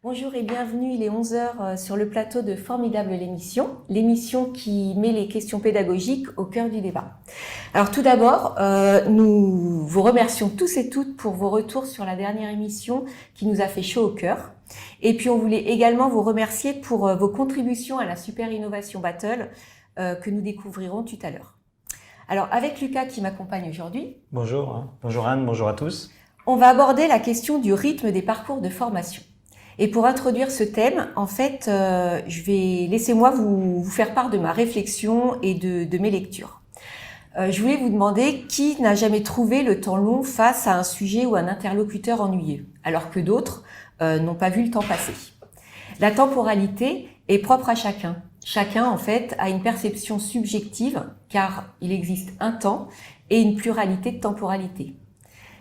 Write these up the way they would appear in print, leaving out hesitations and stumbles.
Bonjour et bienvenue, il est 11 heures sur le plateau de Formidable l'émission qui met les questions pédagogiques au cœur du débat. Alors tout d'abord, nous vous remercions tous et toutes pour vos retours sur la dernière émission qui nous a fait chaud au cœur. Et puis on voulait également vous remercier pour vos contributions à la Super Innovation Battle que nous découvrirons tout à l'heure. Alors avec Lucas qui m'accompagne aujourd'hui. Bonjour, bonjour Anne, bonjour à tous. On va aborder la question du rythme des parcours de formation. Et pour introduire ce thème, en fait, laissez-moi vous faire part de ma réflexion et de mes lectures. Je voulais vous demander qui n'a jamais trouvé le temps long face à un sujet ou un interlocuteur ennuyeux, alors que d'autres n'ont pas vu le temps passer. La temporalité est propre à chacun. Chacun, en fait, a une perception subjective, car il existe un temps et une pluralité de temporalité.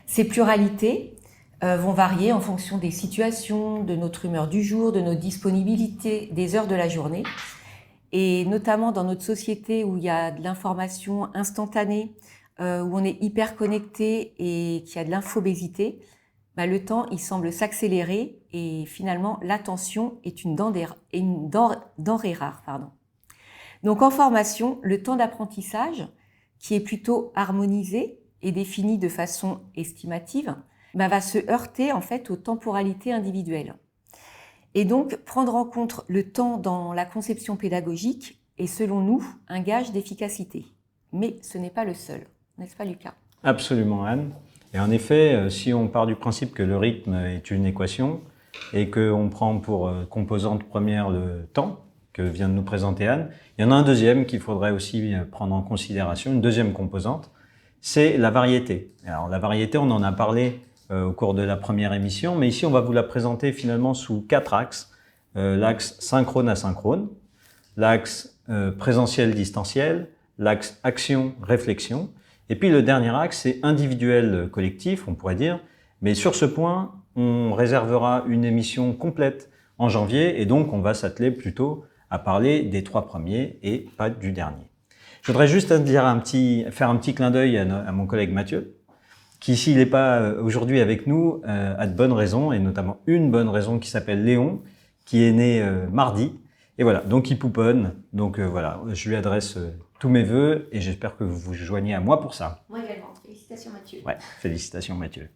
Ces pluralités vont varier en fonction des situations, de notre humeur du jour, de nos disponibilités, des heures de la journée. Et notamment dans notre société où il y a de l'information instantanée, où on est hyper connecté et qu'il y a de l'infobésité, le temps il semble s'accélérer et finalement l'attention est une denrée rare. Donc en formation, le temps d'apprentissage, qui est plutôt harmonisé et défini de façon estimative, va se heurter en fait aux temporalités individuelles. Et donc, prendre en compte le temps dans la conception pédagogique est, selon nous, un gage d'efficacité. Mais ce n'est pas le seul, n'est-ce pas Lucas? Absolument Anne. Et en effet, si on part du principe que le rythme est une équation et qu'on prend pour composante première le temps que vient de nous présenter Anne, il y en a un deuxième qu'il faudrait aussi prendre en considération, une deuxième composante, c'est la variété. Alors la variété, on en a parlé au cours de la première émission, mais ici on va vous la présenter finalement sous 4 axes. L'axe synchrone-asynchrone, l'axe présentiel-distanciel, l'axe action-réflexion, et puis le dernier axe c'est individuel-collectif, on pourrait dire, mais sur ce point, on réservera une émission complète en janvier, et donc on va s'atteler plutôt à parler des 3 premiers et pas du dernier. Je voudrais juste faire un petit clin d'œil à mon collègue Mathieu, qui, s'il n'est pas aujourd'hui avec nous, a de bonnes raisons, et notamment une bonne raison qui s'appelle Léon, qui est né mardi. Et voilà, donc il pouponne. Donc voilà, je lui adresse tous mes vœux, et j'espère que vous vous joignez à moi pour ça. Moi également. Félicitations Mathieu. Ouais, félicitations Mathieu.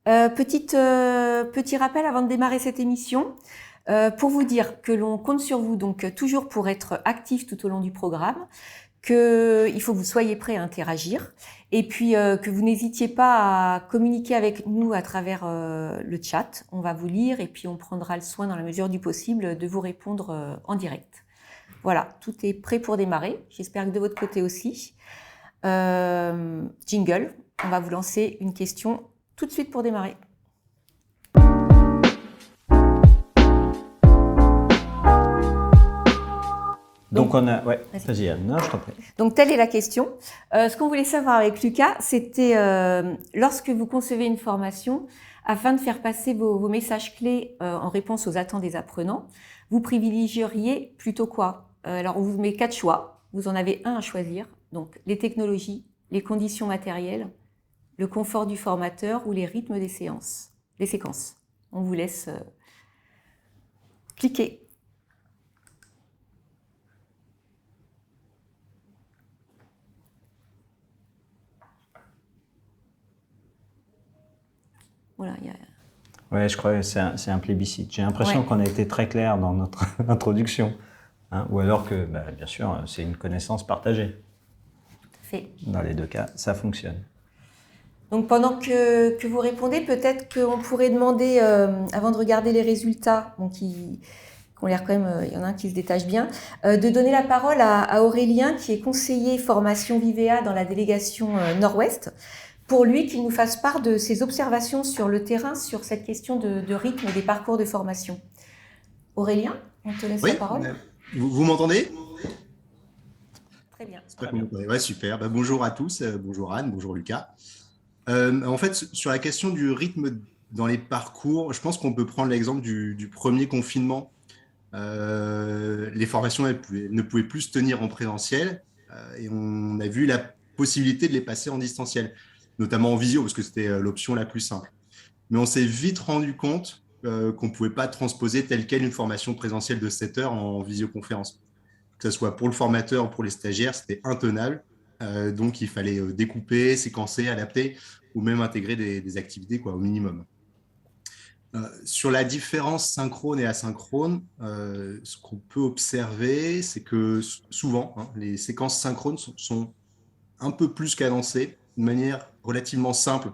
Petit rappel avant de démarrer cette émission. Pour vous dire que l'on compte sur vous, donc toujours pour être actif tout au long du programme, qu'il faut que vous soyez prêts à interagir et puis que vous n'hésitiez pas à communiquer avec nous à travers le chat. On va vous lire et puis on prendra le soin dans la mesure du possible de vous répondre en direct. Voilà, tout est prêt pour démarrer. J'espère que de votre côté aussi. Jingle, on va vous lancer une question tout de suite pour démarrer. Donc on a... Ouais, vas-y Anne, non, je t'en prie. Donc telle est la question. Ce qu'on voulait savoir avec Lucas, c'était lorsque vous concevez une formation, afin de faire passer vos messages clés en réponse aux attentes des apprenants, vous privilégieriez plutôt quoi? Alors on vous met 4 choix, vous en avez un à choisir. Donc les technologies, les conditions matérielles, le confort du formateur ou les rythmes des séquences. On vous laisse cliquer. Voilà, Ouais, je crois que c'est un plébiscite. J'ai l'impression qu'on a été très clair dans notre introduction. Hein, ou alors que, bien sûr, c'est une connaissance partagée. Tout à fait. Dans les deux cas, ça fonctionne. Donc pendant que vous répondez, peut-être qu'on pourrait demander, avant de regarder les résultats, qui ont l'air quand même, il y en a un qui se détache bien, de donner la parole à Aurélien, qui est conseiller formation Vivea dans la délégation Nord-Ouest, pour lui qu'il nous fasse part de ses observations sur le terrain sur cette question de rythme des parcours de formation. Aurélien, on te laisse la parole. Vous m'entendez? Très bien. Ouais, super. Bonjour à tous. Bonjour Anne, bonjour Lucas. En fait, sur la question du rythme dans les parcours, je pense qu'on peut prendre l'exemple du premier confinement. Les formations ne pouvaient plus se tenir en présentiel et on a vu la possibilité de les passer en distanciel, notamment en visio, parce que c'était l'option la plus simple. Mais on s'est vite rendu compte qu'on ne pouvait pas transposer telle quelle une formation présentielle de 7 heures en visioconférence. Que ce soit pour le formateur ou pour les stagiaires, c'était intenable. Donc, il fallait découper, séquencer, adapter ou même intégrer des activités au minimum. Sur la différence synchrone et asynchrone, ce qu'on peut observer, c'est que souvent, les séquences synchrones sont un peu plus cadencées, de manière relativement simple.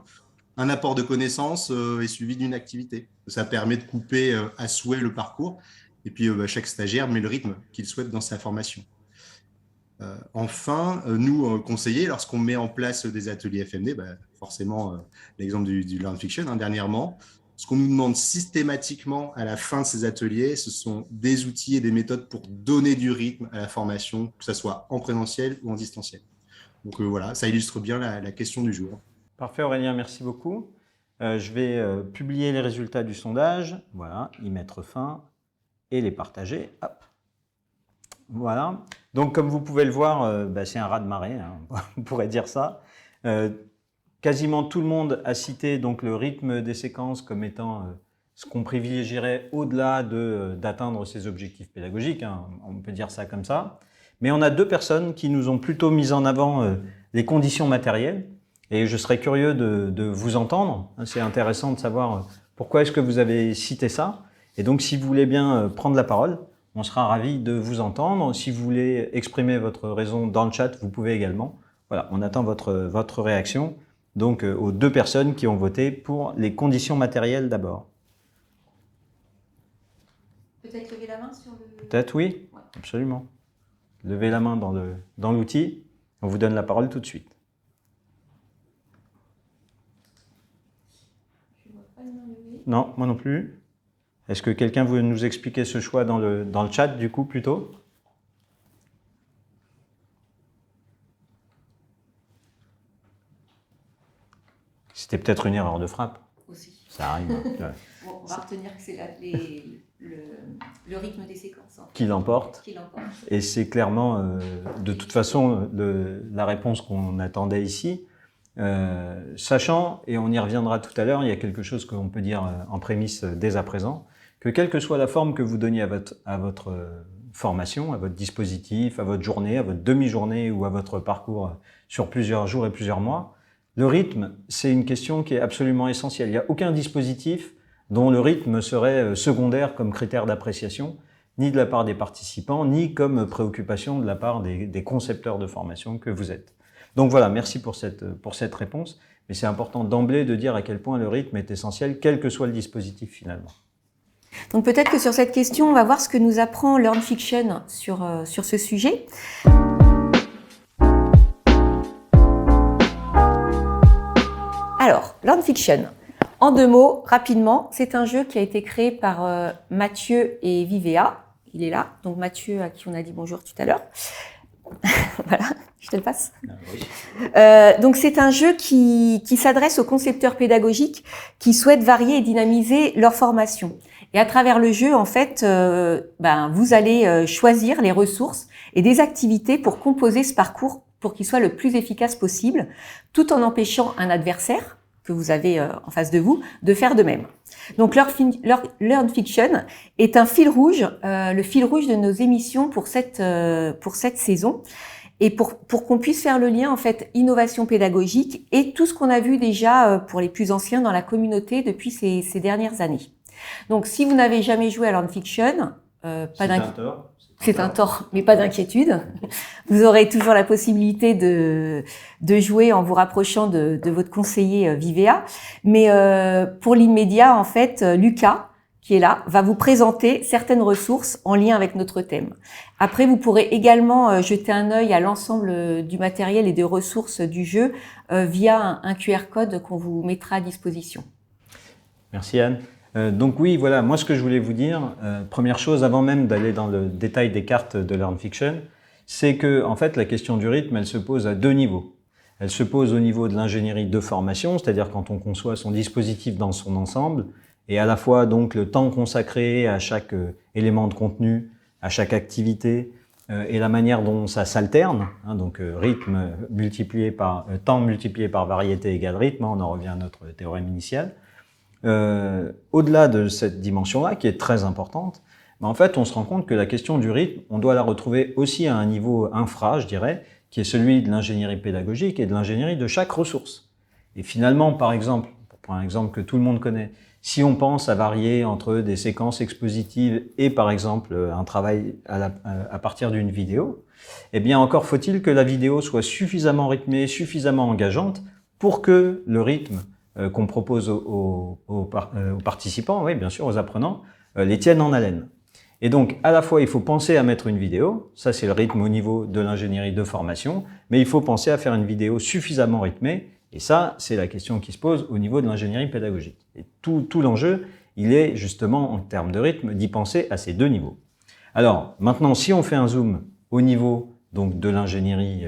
Un apport de connaissances est suivi d'une activité. Ça permet de couper à souhait le parcours. Et puis, chaque stagiaire met le rythme qu'il souhaite dans sa formation. Enfin, nous, conseillers, lorsqu'on met en place des ateliers FMD, forcément, l'exemple du Learn Fiction, dernièrement, ce qu'on nous demande systématiquement à la fin de ces ateliers, ce sont des outils et des méthodes pour donner du rythme à la formation, que ce soit en présentiel ou en distanciel. Donc voilà, ça illustre bien la question du jour. Parfait Aurélien, merci beaucoup. Je vais publier les résultats du sondage, voilà, y mettre fin et les partager. Hop. Voilà. Donc comme vous pouvez le voir, c'est un raz-de-marée, on pourrait dire ça. Quasiment tout le monde a cité donc, le rythme des séquences comme étant ce qu'on privilégierait au-delà d'atteindre ses objectifs pédagogiques, on peut dire ça comme ça. Mais on a 2 personnes qui nous ont plutôt mis en avant les conditions matérielles. Et je serais curieux de vous entendre. C'est intéressant de savoir pourquoi est-ce que vous avez cité ça. Et donc, si vous voulez bien prendre la parole, on sera ravis de vous entendre. Si vous voulez exprimer votre raison dans le chat, vous pouvez également. Voilà, on attend votre réaction. Donc, aux 2 personnes qui ont voté pour les conditions matérielles d'abord. Peut-être lever la main sur le... Peut-être, oui, ouais. Absolument. Levez la main dans l'outil. On vous donne la parole tout de suite. Non, moi non plus. Est-ce que quelqu'un veut nous expliquer ce choix dans le chat, du coup, plutôt? C'était peut-être une erreur de frappe. Aussi. Ça arrive. Ouais. Bon, on va retenir que c'est le rythme des séquences. Qui l'emporte. Et c'est clairement, de toute façon, la réponse qu'on attendait ici. Sachant, et on y reviendra tout à l'heure, il y a quelque chose qu'on peut dire en prémisse dès à présent, que quelle que soit la forme que vous donniez à votre formation, à votre dispositif, à votre journée, à votre demi-journée ou à votre parcours sur plusieurs jours et plusieurs mois, le rythme, c'est une question qui est absolument essentielle. Il n'y a aucun dispositif dont le rythme serait secondaire comme critère d'appréciation, ni de la part des participants, ni comme préoccupation de la part des concepteurs de formation que vous êtes. Donc voilà, merci pour cette réponse. Mais c'est important d'emblée de dire à quel point le rythme est essentiel, quel que soit le dispositif finalement. Donc peut-être que sur cette question, on va voir ce que nous apprend Learn Fiction sur ce sujet. Alors, Learn Fiction, en 2 mots, rapidement, c'est un jeu qui a été créé par Mathieu et Vivea. Il est là, donc Mathieu à qui on a dit bonjour tout à l'heure. Voilà, je te le passe. Oui. Donc c'est un jeu qui s'adresse aux concepteurs pédagogiques qui souhaitent varier et dynamiser leur formation. Et à travers le jeu, en fait, vous allez choisir les ressources et des activités pour composer ce parcours pour qu'il soit le plus efficace possible, tout en empêchant un adversaire que vous avez en face de vous de faire de même. Donc Learn Fiction est un fil rouge, le fil rouge de nos émissions pour cette saison, et pour qu'on puisse faire le lien en fait innovation pédagogique et tout ce qu'on a vu déjà pour les plus anciens dans la communauté depuis ces dernières années. Donc si vous n'avez jamais joué à Learn Fiction, c'est un tort, mais pas d'inquiétude. Vous aurez toujours la possibilité de jouer en vous rapprochant de votre conseiller Vivea. Mais pour l'immédiat, en fait, Lucas, qui est là, va vous présenter certaines ressources en lien avec notre thème. Après, vous pourrez également jeter un œil à l'ensemble du matériel et des ressources du jeu via un QR code qu'on vous mettra à disposition. Merci Anne. Donc oui, voilà, moi ce que je voulais vous dire, première chose, avant même d'aller dans le détail des cartes de Learn Fiction, c'est que en fait la question du rythme, elle se pose à 2 niveaux. Elle se pose au niveau de l'ingénierie de formation, c'est-à-dire quand on conçoit son dispositif dans son ensemble, et à la fois donc le temps consacré à chaque élément de contenu, à chaque activité, et la manière dont ça s'alterne, donc rythme multiplié par temps multiplié par variété égale rythme, on en revient à notre théorème initial. au-delà de cette dimension-là, qui est très importante, en fait, on se rend compte que la question du rythme, on doit la retrouver aussi à un niveau infra, je dirais, qui est celui de l'ingénierie pédagogique et de l'ingénierie de chaque ressource. Et finalement, par exemple, pour prendre un exemple que tout le monde connaît, si on pense à varier entre des séquences expositives et par exemple un travail à partir d'une vidéo, eh bien encore faut-il que la vidéo soit suffisamment rythmée, suffisamment engageante pour que le rythme qu'on propose aux participants, oui bien sûr aux apprenants, les tienne en haleine. Et donc à la fois il faut penser à mettre une vidéo, ça c'est le rythme au niveau de l'ingénierie de formation, mais il faut penser à faire une vidéo suffisamment rythmée. Et ça, c'est la question qui se pose au niveau de l'ingénierie pédagogique. Et tout l'enjeu, il est justement, en termes de rythme, d'y penser à ces deux niveaux. Alors, maintenant, si on fait un zoom au niveau donc, de l'ingénierie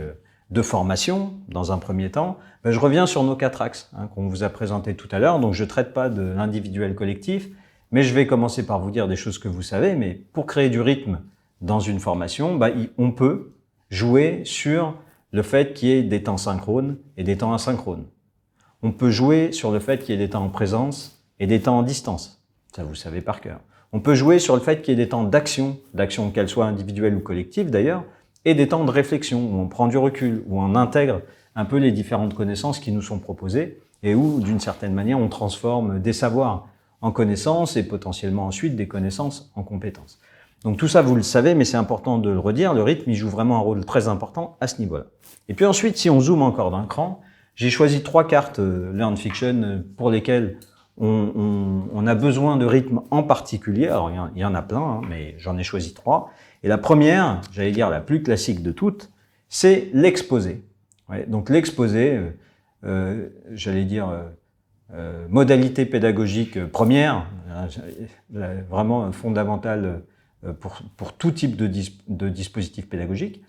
de formation, dans un premier temps, je reviens sur nos 4 axes qu'on vous a présentés tout à l'heure. Donc, je ne traite pas de l'individuel collectif, mais je vais commencer par vous dire des choses que vous savez. Mais pour créer du rythme dans une formation, on peut jouer sur le fait qu'il y ait des temps synchrones et des temps asynchrones. On peut jouer sur le fait qu'il y ait des temps en présence et des temps en distance. Ça, vous savez par cœur. On peut jouer sur le fait qu'il y ait des temps d'action qu'elles soient individuelles ou collectives d'ailleurs, et des temps de réflexion, où on prend du recul, où on intègre un peu les différentes connaissances qui nous sont proposées, et où, d'une certaine manière, on transforme des savoirs en connaissances et potentiellement ensuite des connaissances en compétences. Donc tout ça, vous le savez, mais c'est important de le redire, le rythme, il joue vraiment un rôle très important à ce niveau-là. Et puis ensuite, si on zoome encore d'un cran, j'ai choisi 3 cartes Learn Fiction pour lesquelles on a besoin de rythme en particulier. Alors il y en a plein, mais j'en ai choisi 3. Et la première, j'allais dire la plus classique de toutes, c'est l'exposé. Ouais, donc l'exposé, j'allais dire modalité pédagogique première, vraiment fondamentale pour tout type de dispositif pédagogique.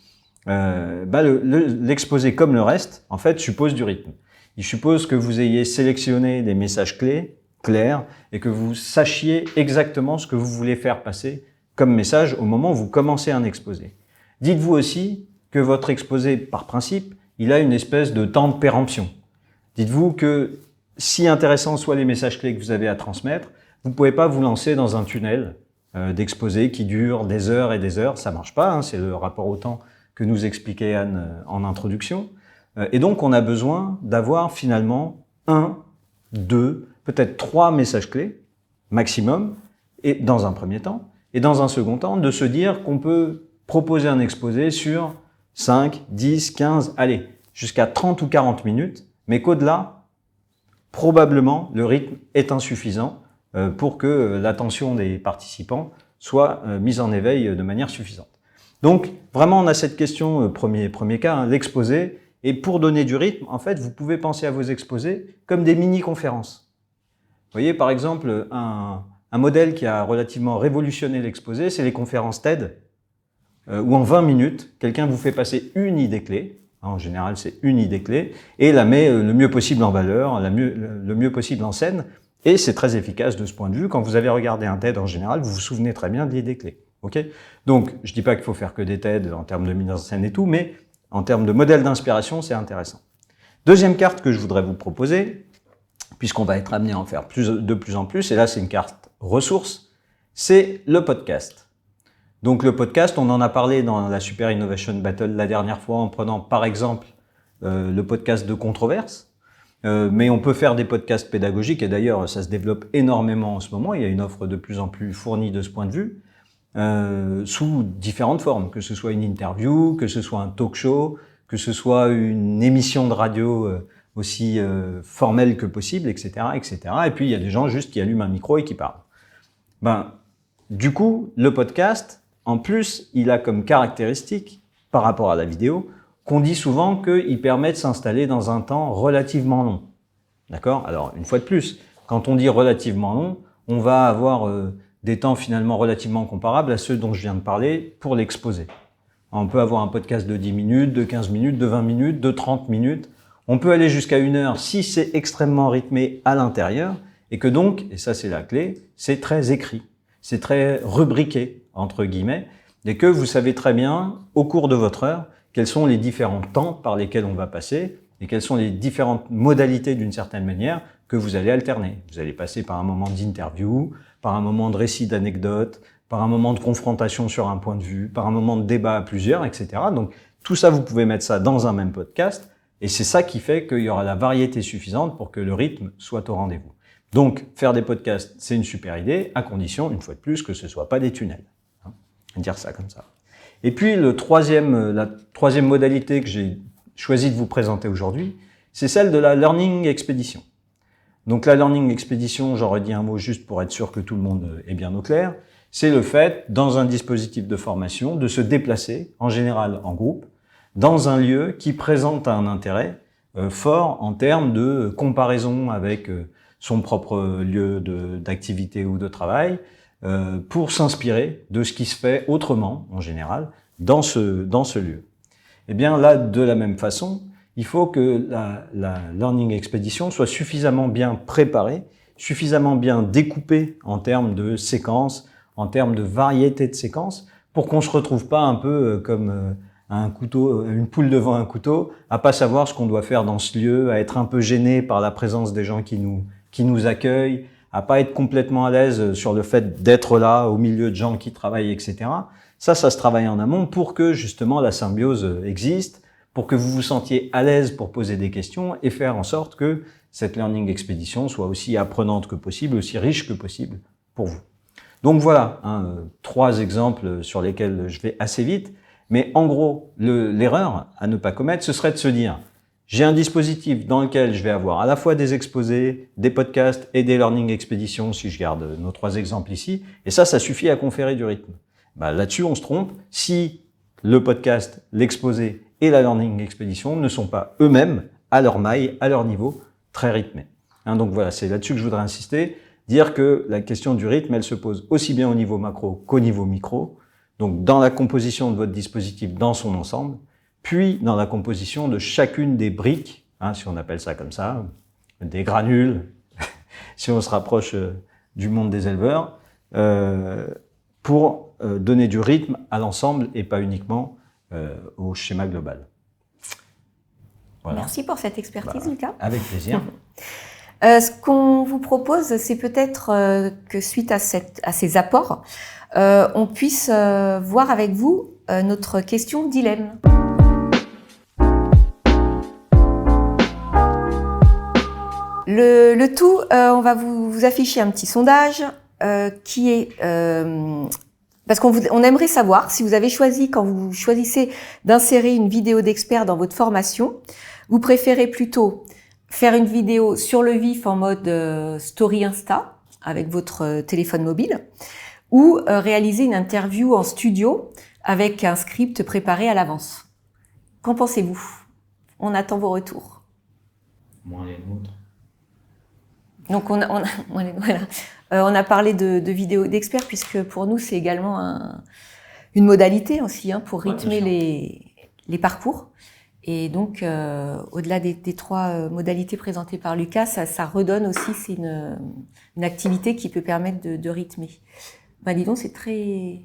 L'exposé comme le reste, en fait, suppose du rythme. Il suppose que vous ayez sélectionné des messages clés, clairs, et que vous sachiez exactement ce que vous voulez faire passer comme message au moment où vous commencez un exposé. Dites-vous aussi que votre exposé, par principe, il a une espèce de temps de péremption. Dites-vous que, si intéressants soient les messages clés que vous avez à transmettre, vous ne pouvez pas vous lancer dans un tunnel d'exposé qui dure des heures et des heures. Ça marche pas, c'est le rapport au temps que nous expliquait Anne en introduction. Et donc, on a besoin d'avoir finalement 1, 2, peut-être 3 messages clés maximum, et dans un premier temps, et dans un second temps, de se dire qu'on peut proposer un exposé sur 5, 10, 15, allez, jusqu'à 30 ou 40 minutes, mais qu'au-delà, probablement, le rythme est insuffisant pour que l'attention des participants soit mise en éveil de manière suffisante. Donc, vraiment, on a cette question, premier cas, l'exposé. Et pour donner du rythme, en fait, vous pouvez penser à vos exposés comme des mini-conférences. Vous voyez, par exemple, un modèle qui a relativement révolutionné l'exposé, c'est les conférences TED, où en 20 minutes, quelqu'un vous fait passer une idée clé. En général, c'est une idée clé, et la met le mieux possible en valeur, le mieux possible en scène. Et c'est très efficace de ce point de vue. Quand vous avez regardé un TED, en général, vous vous souvenez très bien de l'idée clé. Okay ? Donc, je dis pas qu'il faut faire que des TED en termes de mise en scène et tout, mais en termes de modèle d'inspiration, c'est intéressant. Deuxième carte que je voudrais vous proposer, puisqu'on va être amené à en faire de plus en plus, et là c'est une carte ressource, c'est le podcast. Donc le podcast, on en a parlé dans la Super Innovation Battle la dernière fois en prenant par exemple le podcast de Controverse, mais on peut faire des podcasts pédagogiques, et d'ailleurs ça se développe énormément en ce moment, il y a une offre de plus en plus fournie de ce point de vue, sous différentes formes, que ce soit une interview, que ce soit un talk show, que ce soit une émission de radio aussi formelle que possible, etc., etc. Et puis il y a des gens juste qui allument un micro et qui parlent. Du coup, le podcast, en plus, il a comme caractéristique, par rapport à la vidéo, qu'on dit souvent qu'il permet de s'installer dans un temps relativement long. D'accord ? Alors, une fois de plus, quand on dit relativement long, on va avoir des temps finalement relativement comparables à ceux dont je viens de parler pour l'exposer. On peut avoir un podcast de 10 minutes, de 15 minutes, de 20 minutes, de 30 minutes. On peut aller jusqu'à 1 heure si c'est extrêmement rythmé à l'intérieur et que donc, et ça c'est la clé, c'est très écrit, c'est très rubriqué, entre guillemets, et que vous savez très bien, au cours de votre heure, quels sont les différents temps par lesquels on va passer et quelles sont les différentes modalités d'une certaine manière que vous allez alterner. Vous allez passer par un moment d'interview, par un moment de récit d'anecdotes, par un moment de confrontation sur un point de vue, par un moment de débat à plusieurs, etc. Donc tout ça, vous pouvez mettre ça dans un même podcast, et c'est ça qui fait qu'il y aura la variété suffisante pour que le rythme soit au rendez-vous. Donc faire des podcasts, c'est une super idée, à condition, une fois de plus, que ce soit pas des tunnels. Dire ça comme ça. Et puis la troisième modalité que j'ai choisi de vous présenter aujourd'hui, c'est celle de la Learning Expedition. Donc la Learning Expedition, j'en redis un mot juste pour être sûr que tout le monde est bien au clair, c'est le fait, dans un dispositif de formation, de se déplacer, en général en groupe, dans un lieu qui présente un intérêt fort en termes de comparaison avec son propre lieu d'activité ou de travail, pour s'inspirer de ce qui se fait autrement, en général, dans ce lieu. Eh bien là, de la même façon, il faut que la Learning Expedition soit suffisamment bien préparée, suffisamment bien découpée en termes de séquences, en termes de variété de séquences, pour qu'on se retrouve pas un peu comme un couteau, une poule devant un couteau, à pas savoir ce qu'on doit faire dans ce lieu, à être un peu gêné par la présence des gens qui nous accueillent, à pas être complètement à l'aise sur le fait d'être là au milieu de gens qui travaillent, etc. Ça se travaille en amont pour que justement la symbiose existe, pour que vous vous sentiez à l'aise pour poser des questions et faire en sorte que cette Learning Expedition soit aussi apprenante que possible, aussi riche que possible pour vous. Donc voilà, 3 exemples sur lesquels je vais assez vite, mais en gros, l'erreur à ne pas commettre, ce serait de se dire j'ai un dispositif dans lequel je vais avoir à la fois des exposés, des podcasts et des Learning Expeditions, si je garde nos 3 exemples ici, et ça suffit à conférer du rythme. Là-dessus, on se trompe. Si le podcast, l'exposé et la Learning Expedition ne sont pas eux-mêmes, à leur maille, à leur niveau, très rythmés. Donc voilà, c'est là-dessus que je voudrais insister. Dire que la question du rythme, elle se pose aussi bien au niveau macro qu'au niveau micro. Donc dans la composition de votre dispositif dans son ensemble, puis dans la composition de chacune des briques, si on appelle ça comme ça, des granules, si on se rapproche du monde des éleveurs, pour donner du rythme à l'ensemble et pas uniquement au schéma global. Voilà. Merci pour cette expertise, Lucas. Avec plaisir. Ce qu'on vous propose, c'est peut-être que suite à ces apports, on puisse voir avec vous notre question dilemme. Le tout, on va vous afficher un petit sondage qui est... parce qu'on aimerait savoir si vous avez choisi, quand vous choisissez d'insérer une vidéo d'expert dans votre formation, vous préférez plutôt faire une vidéo sur le vif en mode story Insta avec votre téléphone mobile ou réaliser une interview en studio avec un script préparé à l'avance. Qu'en pensez-vous? On attend vos retours. Moins les nôtres. Donc on a parlé de vidéos d'experts puisque pour nous c'est également une modalité aussi pour rythmer les parcours. Et donc au-delà des 3 modalités présentées par Lucas, ça redonne aussi, c'est une activité qui peut permettre de rythmer. Dis donc, c'est très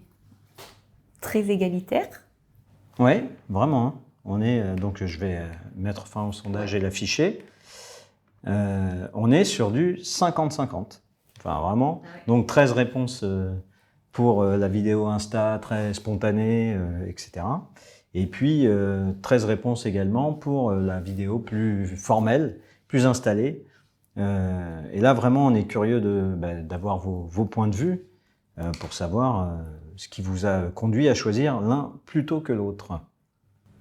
égalitaire. Oui, vraiment. On est donc je vais mettre fin au sondage et l'afficher. On est sur du 50-50. Enfin, vraiment. Donc, 13 réponses pour la vidéo Insta, très spontanée, etc. Et puis, 13 réponses également pour la vidéo plus formelle, plus installée. Et là, vraiment, on est curieux d'avoir vos points de vue pour savoir ce qui vous a conduit à choisir l'un plutôt que l'autre.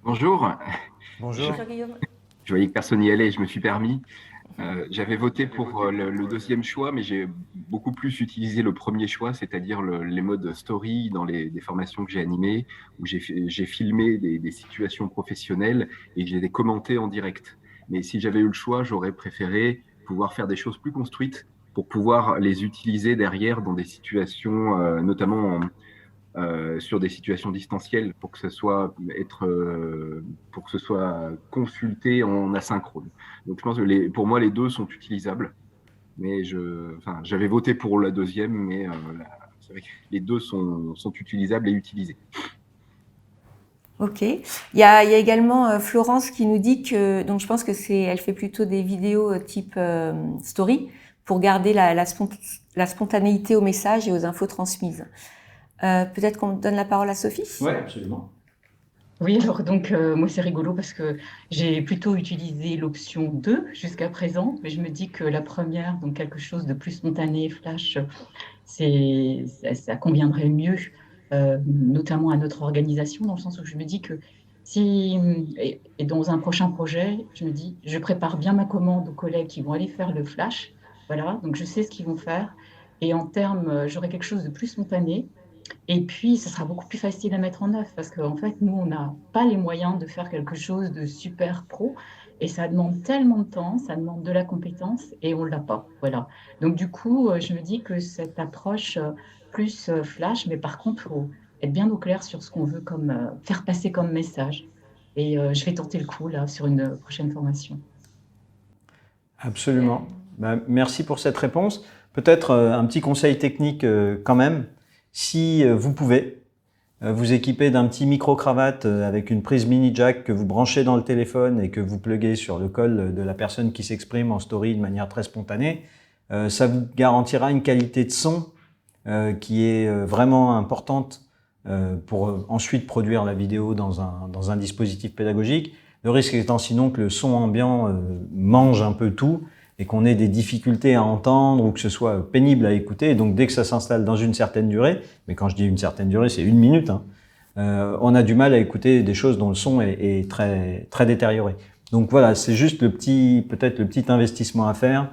Bonjour. Bonjour. Guillaume. Je voyais que personne n'y allait, je me suis permis. J'avais voté pour le deuxième choix, mais j'ai beaucoup plus utilisé le premier choix, c'est-à-dire les modes story dans des formations que j'ai animées, où j'ai filmé des situations professionnelles et je les ai commentées en direct. Mais si j'avais eu le choix, j'aurais préféré pouvoir faire des choses plus construites pour pouvoir les utiliser derrière dans des situations, notamment sur des situations distancielles, pour que ce soit consulté en asynchrone. Donc je pense que pour moi les deux sont utilisables, mais j'avais voté pour la deuxième, mais c'est vrai que les deux sont utilisables et utilisés. Ok. Il y a également Florence qui nous dit que, donc je pense que elle fait plutôt des vidéos type story pour garder la spontanéité au message et aux infos transmises. Peut-être qu'on donne la parole à Sophie? Oui, absolument. Oui, alors donc moi c'est rigolo parce que j'ai plutôt utilisé l'option 2 jusqu'à présent, mais je me dis que la première, donc quelque chose de plus spontané, flash, ça conviendrait mieux, notamment à notre organisation, dans le sens où je me dis que si, et dans un prochain projet, je me dis, je prépare bien ma commande aux collègues qui vont aller faire le flash, voilà, donc je sais ce qu'ils vont faire, et en termes, j'aurai quelque chose de plus spontané. Et puis, ce sera beaucoup plus facile à mettre en œuvre parce qu'en fait, nous, on n'a pas les moyens de faire quelque chose de super pro et ça demande tellement de temps, ça demande de la compétence et on ne l'a pas. Voilà. Donc, du coup, je me dis que cette approche plus flash, mais par contre, il faut être bien au clair sur ce qu'on veut faire passer comme message. Et je vais tenter le coup là sur une prochaine formation. Absolument. Merci pour cette réponse. Peut-être un petit conseil technique quand même. Si vous pouvez, vous équiper d'un petit micro-cravate avec une prise mini-jack que vous branchez dans le téléphone et que vous pluguez sur le col de la personne qui s'exprime en story de manière très spontanée, ça vous garantira une qualité de son qui est vraiment importante pour ensuite produire la vidéo dans un dispositif pédagogique. Le risque étant sinon que le son ambiant mange un peu tout et qu'on ait des difficultés à entendre ou que ce soit pénible à écouter. Et donc, dès que ça s'installe dans une certaine durée, mais quand je dis une certaine durée, c'est 1 minute, hein, on a du mal à écouter des choses dont le son est très, très détérioré. Donc voilà, c'est juste peut-être le petit investissement à faire.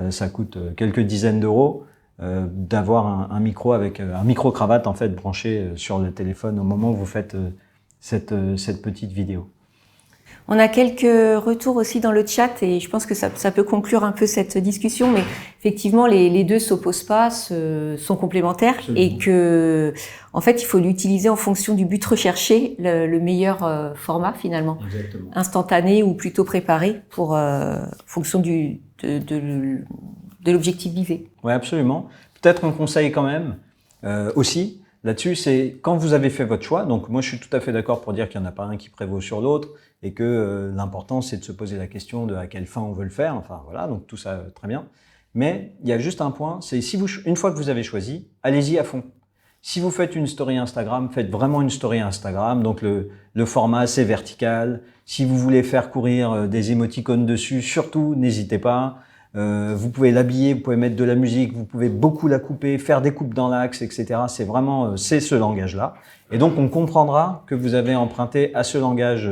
Ça coûte quelques dizaines d'euros d'avoir un micro avec un micro-cravate en fait branché sur le téléphone au moment où vous faites cette petite vidéo. On a quelques retours aussi dans le chat et je pense que ça peut conclure un peu cette discussion, mais effectivement les deux s'opposent pas, sont complémentaires. Absolument. Et que en fait il faut l'utiliser en fonction du but recherché, le meilleur format finalement. Exactement. Instantané ou plutôt préparé pour fonction de l'objectif visé. Oui, absolument. Peut-être un conseil quand même aussi là-dessus, c'est quand vous avez fait votre choix. Donc moi je suis tout à fait d'accord pour dire qu'il n'y en a pas un qui prévaut sur l'autre. Et que l'important, c'est de se poser la question de à quelle fin on veut le faire. Enfin, voilà, donc tout ça, très bien. Mais il y a juste un point, c'est une fois que vous avez choisi, allez-y à fond. Si vous faites une story Instagram, faites vraiment une story Instagram. Donc, le format assez vertical. Si vous voulez faire courir des émoticônes dessus, surtout, n'hésitez pas. Vous pouvez l'habiller, vous pouvez mettre de la musique, vous pouvez beaucoup la couper, faire des coupes dans l'axe, etc. C'est vraiment, c'est ce langage-là. Et donc, on comprendra que vous avez emprunté à ce langage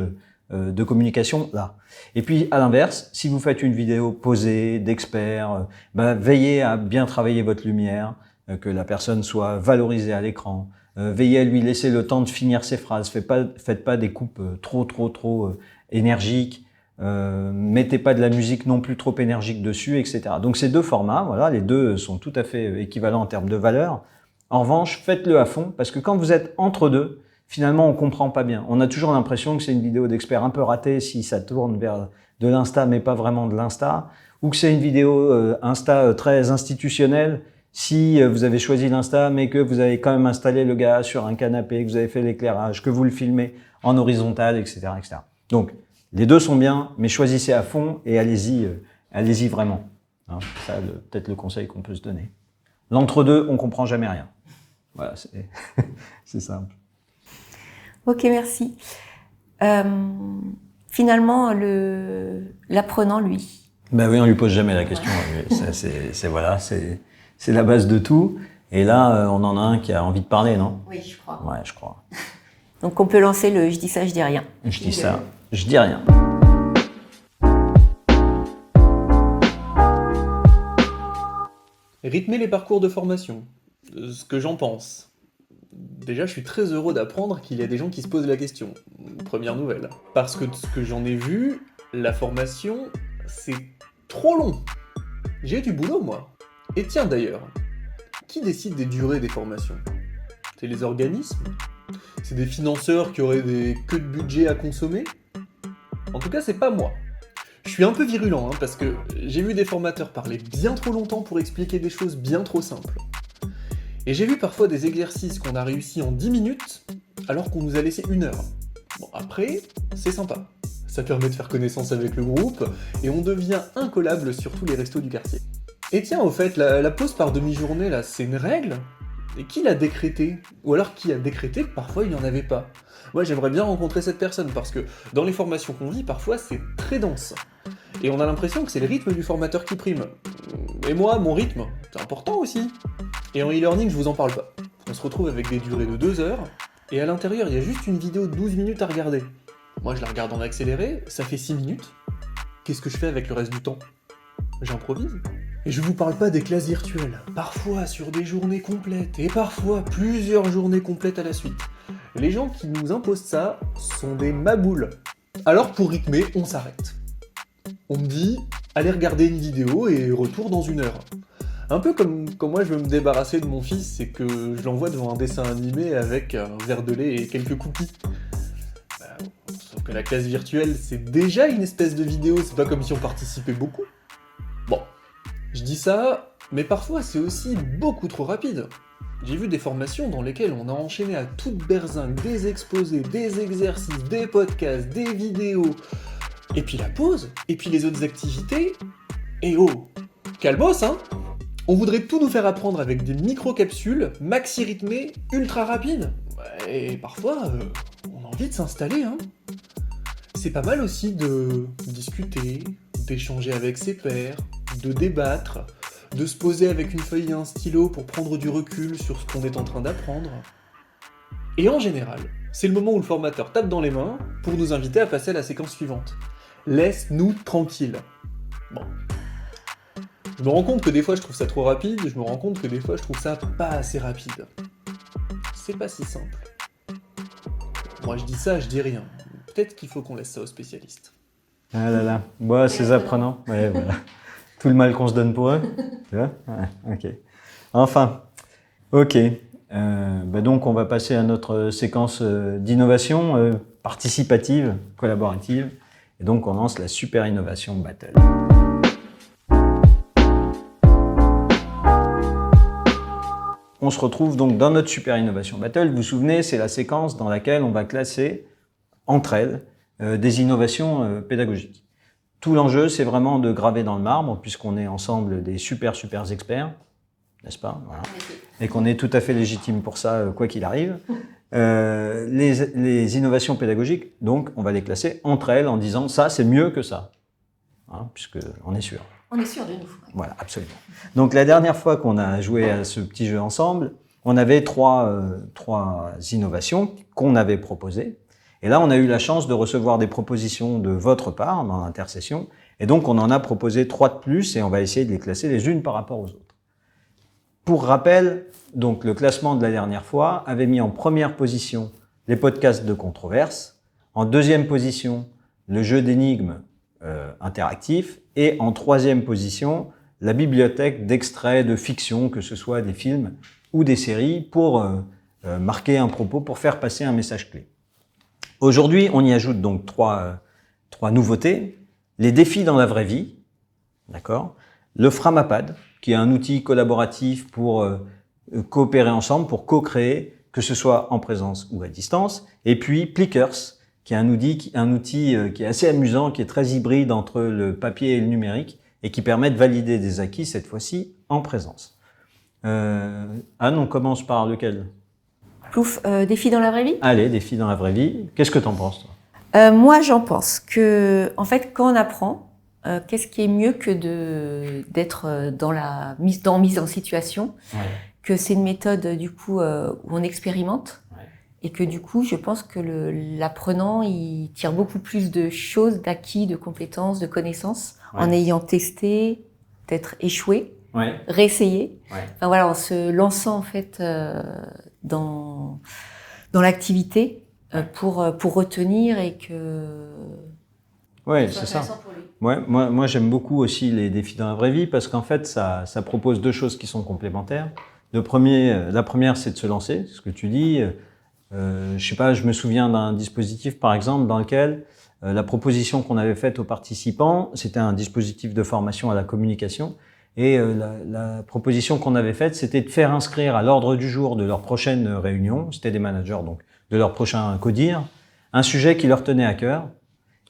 de communication là. Et puis à l'inverse, si vous faites une vidéo posée d'expert, veillez à bien travailler votre lumière, que la personne soit valorisée à l'écran, veillez à lui laisser le temps de finir ses phrases, faites pas des coupes trop énergiques, mettez pas de la musique non plus trop énergique dessus, etc. Donc ces deux formats, voilà, les deux sont tout à fait équivalents en termes de valeur. En revanche, faites-le à fond, parce que quand vous êtes entre deux, finalement, on comprend pas bien. On a toujours l'impression que c'est une vidéo d'expert un peu ratée si ça tourne vers de l'Insta, mais pas vraiment de l'Insta, ou que c'est une vidéo Insta très institutionnelle si vous avez choisi l'Insta, mais que vous avez quand même installé le gars sur un canapé, que vous avez fait l'éclairage, que vous le filmez en horizontal, etc., etc. Donc, les deux sont bien, mais choisissez à fond et allez-y vraiment. Hein, ça, peut-être le conseil qu'on peut se donner. L'entre-deux, on comprend jamais rien. Voilà, c'est simple. Ok, merci. Finalement, l'apprenant, lui. Ben oui, on lui pose jamais la question. Ouais. C'est la base de tout. Et là, on en a un qui a envie de parler, non? Oui, je crois. Ouais, je crois. Donc on peut lancer le je dis ça, je dis rien. Je dis ça, je dis rien. Rythmer les parcours de formation. Ce que j'en pense. Déjà, je suis très heureux d'apprendre qu'il y a des gens qui se posent la question. Première nouvelle. Parce que de ce que j'en ai vu, la formation, c'est trop long. J'ai du boulot, moi. Et tiens d'ailleurs, qui décide des durées des formations? C'est les organismes? C'est des financeurs qui auraient des queues de budget à consommer? En tout cas, c'est pas moi. Je suis un peu virulent, hein, parce que j'ai vu des formateurs parler bien trop longtemps pour expliquer des choses bien trop simples. Et j'ai vu parfois des exercices qu'on a réussi en 10 minutes, alors qu'on nous a laissé 1 heure. Bon, après, c'est sympa. Ça permet de faire connaissance avec le groupe, et on devient incollable sur tous les restos du quartier. Et tiens, au fait, la pause par demi-journée, là, c'est une règle? Et qui l'a décrété? Ou alors qui a décrété que parfois il n'y en avait pas? Moi, j'aimerais bien rencontrer cette personne, parce que dans les formations qu'on vit, parfois c'est très dense. Et on a l'impression que c'est le rythme du formateur qui prime. Et moi, mon rythme, c'est important aussi. Et en e-learning, je vous en parle pas. On se retrouve avec des durées de 2 heures, et à l'intérieur, il y a juste une vidéo de 12 minutes à regarder. Moi, je la regarde en accéléré, ça fait 6 minutes. Qu'est-ce que je fais avec le reste du temps? J'improvise. Et je vous parle pas des classes virtuelles, parfois sur des journées complètes, et parfois plusieurs journées complètes à la suite. Les gens qui nous imposent ça sont des maboules. Alors pour rythmer, on s'arrête. On me dit, allez regarder une vidéo et retour dans 1 heure. Un peu comme quand moi je veux me débarrasser de mon fils et que je l'envoie devant un dessin animé avec un verre de lait et quelques cookies. Sauf que la classe virtuelle, c'est déjà une espèce de vidéo, c'est pas comme si on participait beaucoup. Bon, je dis ça, mais parfois c'est aussi beaucoup trop rapide. J'ai vu des formations dans lesquelles on a enchaîné à toute berzingue des exposés, des exercices, des podcasts, des vidéos, et puis la pause, et puis les autres activités, et oh, calmos hein. On voudrait tout nous faire apprendre avec des micro-capsules, maxi rythmées, ultra rapides. Et parfois, on a envie de s'installer, hein. C'est pas mal aussi de discuter, d'échanger avec ses pairs, de débattre, de se poser avec une feuille et un stylo pour prendre du recul sur ce qu'on est en train d'apprendre. Et en général, c'est le moment où le formateur tape dans les mains pour nous inviter à passer à la séquence suivante. Laisse-nous tranquilles. Bon. Je me rends compte que des fois je trouve ça trop rapide, je me rends compte que des fois je trouve ça pas assez rapide. C'est pas si simple. Moi je dis ça, je dis rien. Peut-être qu'il faut qu'on laisse ça aux spécialistes. Ah là là, moi, ces apprenants, ouais, voilà. Tout le mal qu'on se donne pour eux. Tu vois? Ouais, ok. Enfin, ok. Donc on va passer à notre séquence d'innovation participative, collaborative. Et donc on lance la Super Innovation Battle. On se retrouve donc dans notre Super Innovation Battle. Vous vous souvenez, c'est la séquence dans laquelle on va classer entre elles des innovations pédagogiques. Tout l'enjeu, c'est vraiment de graver dans le marbre, puisqu'on est ensemble des super experts, n'est-ce pas? Voilà. Et qu'on est tout à fait légitime pour ça, quoi qu'il arrive. Les innovations pédagogiques, donc, on va les classer entre elles en disant ça, c'est mieux que ça, hein, puisqu'on est sûr. On est sûr de nous. Voilà, absolument. Donc la dernière fois qu'on a joué à ce petit jeu ensemble, on avait trois innovations qu'on avait proposées. Et là, on a eu la chance de recevoir des propositions de votre part dans l'intercession. Et donc, on en a proposé 3 de plus et on va essayer de les classer les unes par rapport aux autres. Pour rappel, donc le classement de la dernière fois avait mis en première position les podcasts de controverse, en deuxième position le jeu d'énigmes interactif et en troisième position la bibliothèque d'extraits de fiction, que ce soit des films ou des séries, pour marquer un propos, pour faire passer un message clé. Aujourd'hui, on y ajoute donc trois nouveautés. Les défis dans la vraie vie, d'accord. Le Framapad, qui est un outil collaboratif pour coopérer ensemble, pour co-créer, que ce soit en présence ou à distance. Et puis Plickers, qui est un outil qui est assez amusant, qui est très hybride entre le papier et le numérique, et qui permet de valider des acquis, cette fois-ci, en présence. Anne, on commence par lequel ? Plouf, défi dans la vraie vie ? Allez, défi dans la vraie vie. Qu'est-ce que t'en penses, toi ? Moi, j'en pense que, en fait, quand on apprend, qu'est-ce qui est mieux que d'être dans mise en situation, que c'est une méthode, du coup, où on expérimente, et que, du coup, je pense que l'apprenant, il tire beaucoup plus de choses, d'acquis, de compétences, de connaissances, en ayant testé, peut-être échoué, réessayé. Enfin, voilà, en se lançant, en fait, dans l'activité pour retenir et que... Oui, c'est ça. Ouais, moi, j'aime beaucoup aussi les défis dans la vraie vie parce qu'en fait, ça propose 2 choses qui sont complémentaires. La première, c'est de se lancer, ce que tu dis. Je sais pas, je me souviens d'un dispositif, par exemple, dans lequel la proposition qu'on avait faite aux participants, c'était un dispositif de formation à la communication. Et la proposition qu'on avait faite, c'était de faire inscrire à l'ordre du jour de leur prochaine réunion, c'était des managers, donc de leur prochain CODIR, un sujet qui leur tenait à cœur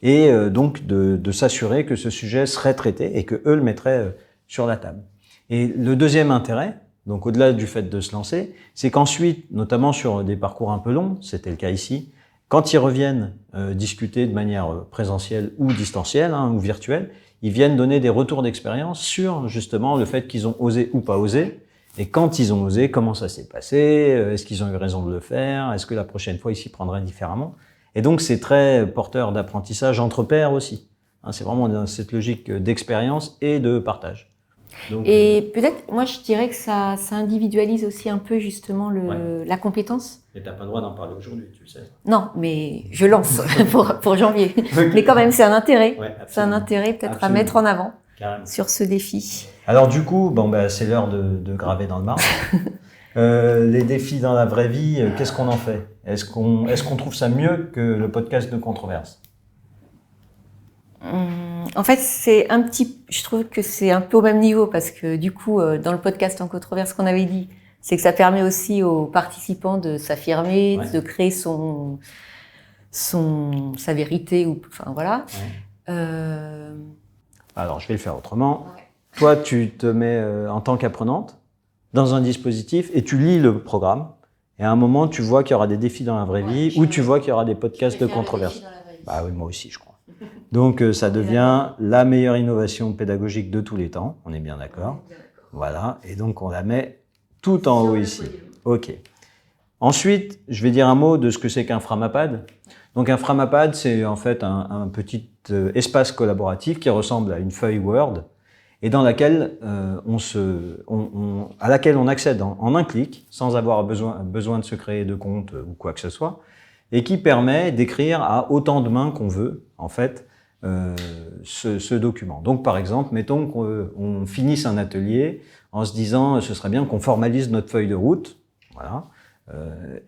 et donc de s'assurer que ce sujet serait traité et que eux le mettraient sur la table. Et le deuxième intérêt, donc au-delà du fait de se lancer, c'est qu'ensuite, notamment sur des parcours un peu longs, c'était le cas ici, quand ils reviennent discuter de manière présentielle ou distancielle ou virtuelle, ils viennent donner des retours d'expérience sur justement le fait qu'ils ont osé ou pas osé, et quand ils ont osé, comment ça s'est passé, est-ce qu'ils ont eu raison de le faire, est-ce que la prochaine fois ils s'y prendraient différemment. Et donc c'est très porteur d'apprentissage entre pairs aussi. C'est vraiment dans cette logique d'expérience et de partage. Donc, et peut-être, moi je dirais que ça individualise aussi un peu justement la compétence. Et t'as pas le droit d'en parler aujourd'hui, tu le sais. Non, mais je lance pour janvier. Okay. Mais quand même, c'est un intérêt. Ouais, c'est un intérêt peut-être à mettre en avant. Carrément. Sur ce défi. Alors du coup, c'est l'heure de graver dans le marbre. Les défis dans la vraie vie, qu'est-ce qu'on en fait? Est-ce qu'on trouve ça mieux que le podcast de controverse? En fait, je trouve que c'est un peu au même niveau parce que du coup, dans le podcast en controverse qu'on avait dit, c'est que ça permet aussi aux participants de s'affirmer, de créer sa vérité, enfin voilà. Ouais. Alors, je vais le faire autrement. Ouais. Toi, tu te mets en tant qu'apprenante dans un dispositif et tu lis le programme. Et à un moment, tu vois qu'il y aura des défis dans la vraie vie ou tu vois qu'il y aura des podcasts de controverse. Bah oui, moi aussi, je crois. Donc, ça devient la meilleure innovation pédagogique de tous les temps. On est bien d'accord. Voilà. Et donc, on la met tout en haut ici. OK. Ensuite, je vais dire un mot de ce que c'est qu'un Framapad. Donc, un Framapad, c'est en fait un petit espace collaboratif qui ressemble à une feuille Word et dans laquelle à laquelle on accède en un clic sans avoir besoin de se créer de compte ou quoi que ce soit et qui permet d'écrire à autant de mains qu'on veut en fait ce document. Donc par exemple, mettons qu'on finisse un atelier en se disant ce serait bien qu'on formalise notre feuille de route, voilà.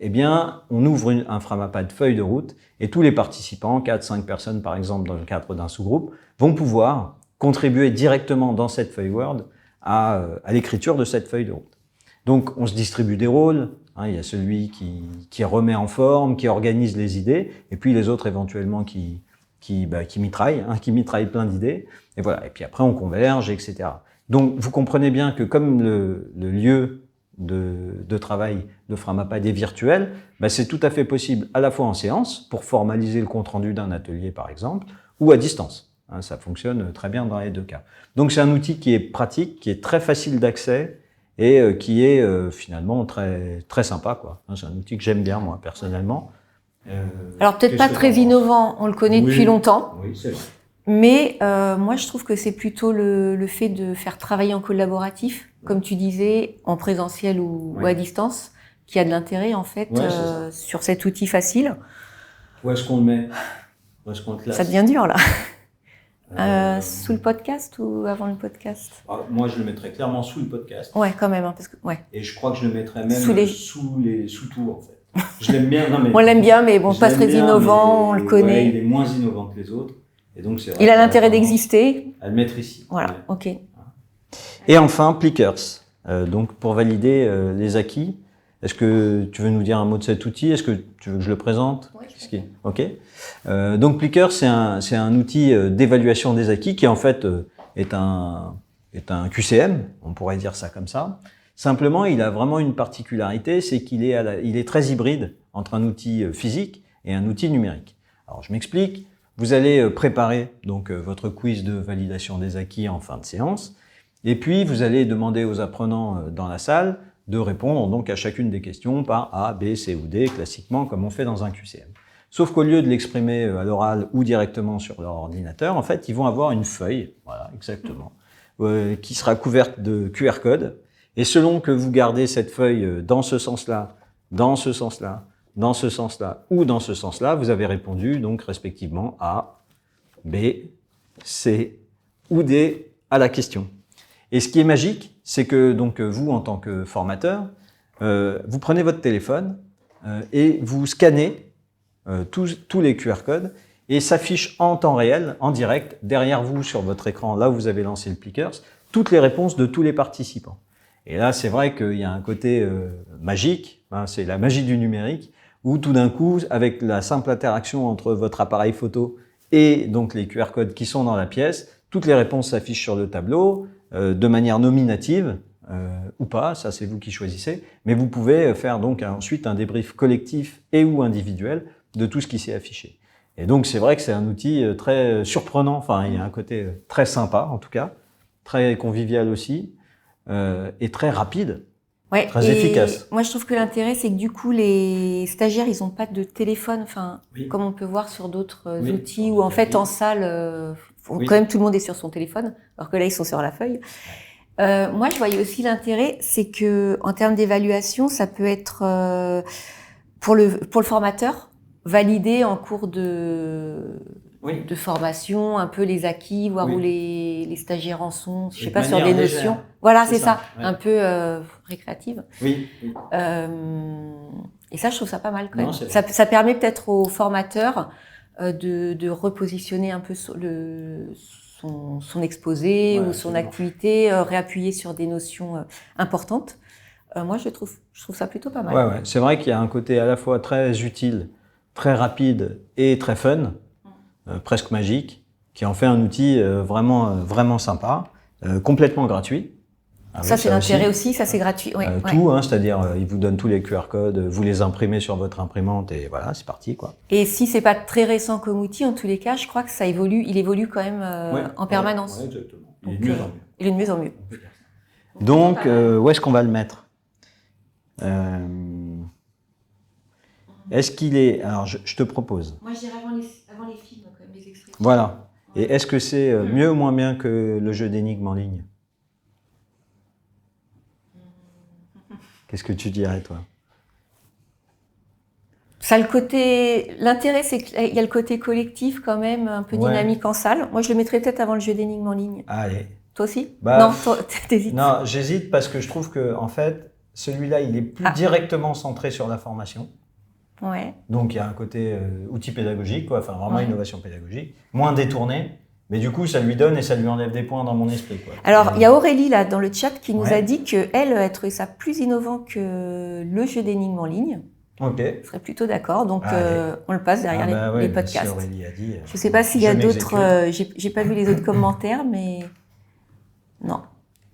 Eh bien, on ouvre un Framapad feuille de route et tous les participants, 4-5 personnes par exemple dans le cadre d'un sous-groupe, vont pouvoir contribuer directement dans cette feuille Word à l'écriture de cette feuille de route. Donc, on se distribue des rôles. Il y a celui qui remet en forme, qui organise les idées, et puis les autres éventuellement qui mitraillent plein d'idées. Et voilà. Et puis après, on converge, etc. Donc, vous comprenez bien que comme le lieu de travail de Framapad est virtuel, c'est tout à fait possible à la fois en séance, pour formaliser le compte-rendu d'un atelier par exemple, ou à distance. Ça fonctionne très bien dans les deux cas. Donc c'est un outil qui est pratique, qui est très facile d'accès et qui est finalement très, très sympa, quoi. C'est un outil que j'aime bien, moi, personnellement. Alors peut-être pas très innovant, on le connaît depuis longtemps. Oui, c'est vrai. Mais moi, je trouve que c'est plutôt le fait de faire travailler en collaboratif, comme tu disais, en présentiel ou à distance, qui a de l'intérêt en fait sur cet outil facile. Où est-ce qu'on le met? Où est-ce qu'on le classe? Ça devient dur là. Sous le podcast ou avant le podcast? Moi, je le mettrais clairement sous le podcast. Ouais, quand même, parce que Et je crois que je le mettrais même sous tout en fait. Je l'aime bien. Non, mais on l'aime bien, mais bon, pas très innovant, on le connaît. Ouais, il est moins innovant que les autres. Et donc, c'est vrai il a l'intérêt d'exister. À le mettre ici. Voilà, ok. Et enfin, Plickers. Donc, pour valider les acquis, est-ce que tu veux nous dire un mot de cet outil? Est-ce que tu veux que je le présente? Oui. Ok. Donc Plickers, c'est un outil d'évaluation des acquis qui en fait est un QCM, on pourrait dire ça comme ça. Simplement, il a vraiment une particularité, c'est qu'il est très hybride entre un outil physique et un outil numérique. Alors je m'explique. Vous allez préparer donc votre quiz de validation des acquis en fin de séance, et puis vous allez demander aux apprenants dans la salle de répondre donc à chacune des questions par A, B, C ou D, classiquement comme on fait dans un QCM. Sauf qu'au lieu de l'exprimer à l'oral ou directement sur leur ordinateur, en fait, ils vont avoir une feuille, voilà, exactement, qui sera couverte de QR code. Et selon que vous gardez cette feuille dans ce sens-là, dans ce sens-là, dans ce sens-là ou dans ce sens-là, vous avez répondu donc respectivement A, B, C ou D à la question. Et ce qui est magique, c'est que donc vous, en tant que formateur, vous prenez votre téléphone et vous scannez tous les QR codes et s'affiche en temps réel, en direct, derrière vous sur votre écran, là où vous avez lancé le Plickers, toutes les réponses de tous les participants. Et là, c'est vrai qu'il y a un côté magique, c'est la magie du numérique, où tout d'un coup, avec la simple interaction entre votre appareil photo et donc les QR codes qui sont dans la pièce, toutes les réponses s'affichent sur le tableau de manière nominative ou pas, ça c'est vous qui choisissez, mais vous pouvez faire donc ensuite un débrief collectif et ou individuel de tout ce qui s'est affiché. Et donc c'est vrai que c'est un outil très surprenant, enfin il y a un côté très sympa en tout cas, très convivial aussi, et très rapide. Ouais, très et efficace. Moi, je trouve que l'intérêt, c'est que du coup, les stagiaires, ils n'ont pas de téléphone, enfin, Oui. comme on peut voir sur d'autres Oui, outils, sur où en des fait, applis. en salle, Oui. quand même, tout le monde est sur son téléphone, alors que là, ils sont sur la feuille. Moi, je voyais aussi l'intérêt, c'est que en termes d'évaluation, ça peut être pour le formateur valider en cours de formation un peu les acquis, voir Oui. où les stagiaires en sont, je sais De pas, sur manière des légère. notions. Voilà, C'est c'est ça, ça, ouais. un peu récréative. Oui. Et ça, je trouve ça pas mal quand Non, même. c'est Ça, vrai. ça permet peut-être aux formateurs de repositionner un peu son exposé Ouais, ou son absolument. activité, réappuyer sur des notions importantes. Moi, je trouve ça plutôt pas mal. Ouais. C'est vrai qu'il y a un côté à la fois très utile, très rapide et très fun, presque magique, qui en fait un outil vraiment sympa, complètement gratuit. Ah Ça, oui, c'est l'intérêt aussi, ça c'est gratuit. Ouais, ouais. Tout, c'est-à-dire il vous donne tous les QR codes, vous les imprimez sur votre imprimante et voilà, c'est parti quoi. Et si c'est pas très récent comme outil, en tous les cas, je crois que il évolue quand même en permanence. Ouais, exactement. Donc, Il est de mieux en mieux. Il est de mieux en mieux. Donc, où est-ce qu'on va le mettre Est-ce qu'il est... Alors, je te propose. Moi, je dirais avant les films, quand même, les extraits. Voilà. Et est-ce que c'est mieux ou moins bien que le jeu d'énigmes en ligne? Qu'est-ce que tu dirais, toi? L'intérêt, c'est qu'il y a le côté collectif quand même, un peu Ouais. dynamique en salle. Moi, je le mettrais peut-être avant le jeu d'énigmes en ligne. Allez. Toi aussi? Bah, Non, toi, t'hésites. Non, j'hésite parce que je trouve que, en fait, celui-là, il est plus directement centré sur la formation. Ouais. Donc, il y a un côté outil pédagogique, quoi, enfin vraiment Ouais. innovation pédagogique, moins détourné, mais du coup, ça lui donne et ça lui enlève des points dans mon esprit, quoi. Alors, il y a Aurélie, là, dans le chat, qui nous Ouais. a dit elle trouvait ça plus innovant que le jeu d'énigmes en ligne. Ok. Je serais plutôt d'accord. Donc, Allez. on le passe derrière Ah bah les ouais, podcasts. si Aurélie a dit, Je sais pas s'il y a je d'autres... m'exécute. j'ai pas vu les autres commentaires, mais... Non.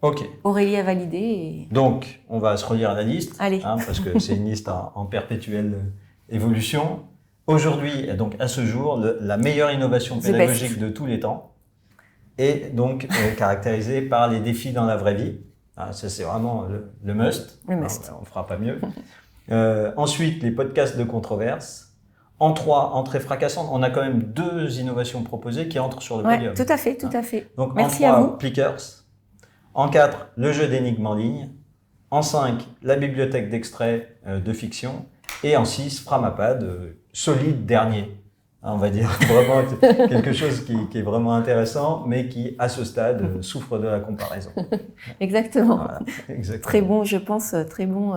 Ok. Aurélie a validé et... Donc, on va se relire la liste, Allez. parce que c'est une liste en perpétuelle évolution. Aujourd'hui, et donc à ce jour, la meilleure innovation The pédagogique best. de tous les temps est donc caractérisée par les défis dans la vraie vie. Ah, ça, c'est vraiment le must. Le must. On ne fera pas mieux. Ensuite, les podcasts de controverse. En 3, entrée fracassante. On a quand même 2 innovations proposées qui entrent sur le Ouais, podium. tout à fait, tout à fait. Donc, Merci en 3, à vous. Plickers. En 4, le jeu d'énigmes en ligne. En 5, la bibliothèque d'extraits de fiction. Et en 6, Framapad, solide dernier. On va dire vraiment quelque chose qui est vraiment intéressant, mais qui, à ce stade, souffre de la comparaison. Exactement. Voilà, exactement. Très bon, je pense, très bon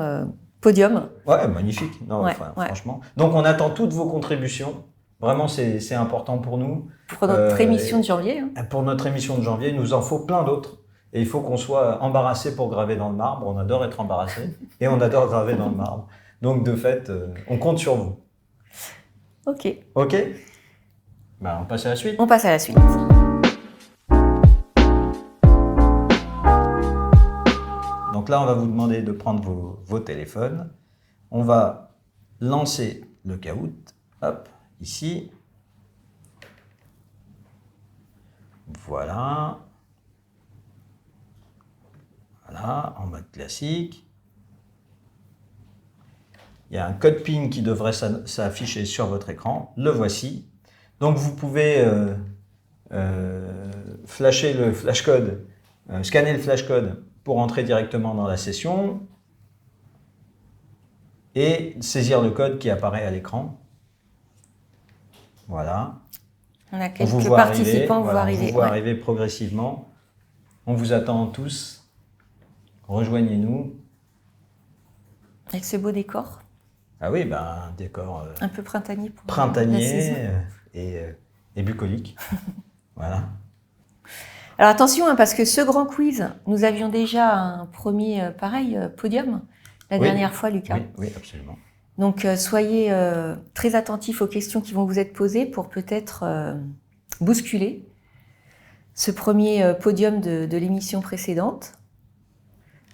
podium. Ouais, magnifique. Non, Ouais, enfin, ouais. franchement. Donc, on attend toutes vos contributions. Vraiment, c'est important pour nous. Pour notre émission de janvier. Hein. Pour notre émission de janvier, il nous en faut plein d'autres. Et il faut qu'on soit embarrassé pour graver dans le marbre. On adore être embarrassé et on adore graver dans le marbre. Donc, de fait, on compte sur vous. Ok, OK? Ben, on passe à la suite. on passe à la suite. Donc là, on va vous demander de prendre vos téléphones. On va lancer le Kahoot. Hop, ici. Voilà. Voilà, en mode classique. Il y a un code PIN qui devrait s'afficher sur votre écran. Le voici. Donc vous pouvez flasher le flashcode, scanner le flashcode pour entrer directement dans la session et saisir le code qui apparaît à l'écran. Voilà. On a On quelques vous voit participants, arriver, on vous voit arriver progressivement. On vous attend tous. Rejoignez-nous. Avec ce beau décor, Ah oui, ben, un décor un peu printanier pour la printanier saison. et bucolique. Voilà. Alors attention, hein, parce que ce grand quiz, nous avions déjà un premier pareil podium la Oui. dernière fois, Lucas. Oui, oui, absolument. Donc, soyez très attentifs aux questions qui vont vous être posées pour peut-être bousculer ce premier podium de l'émission précédente.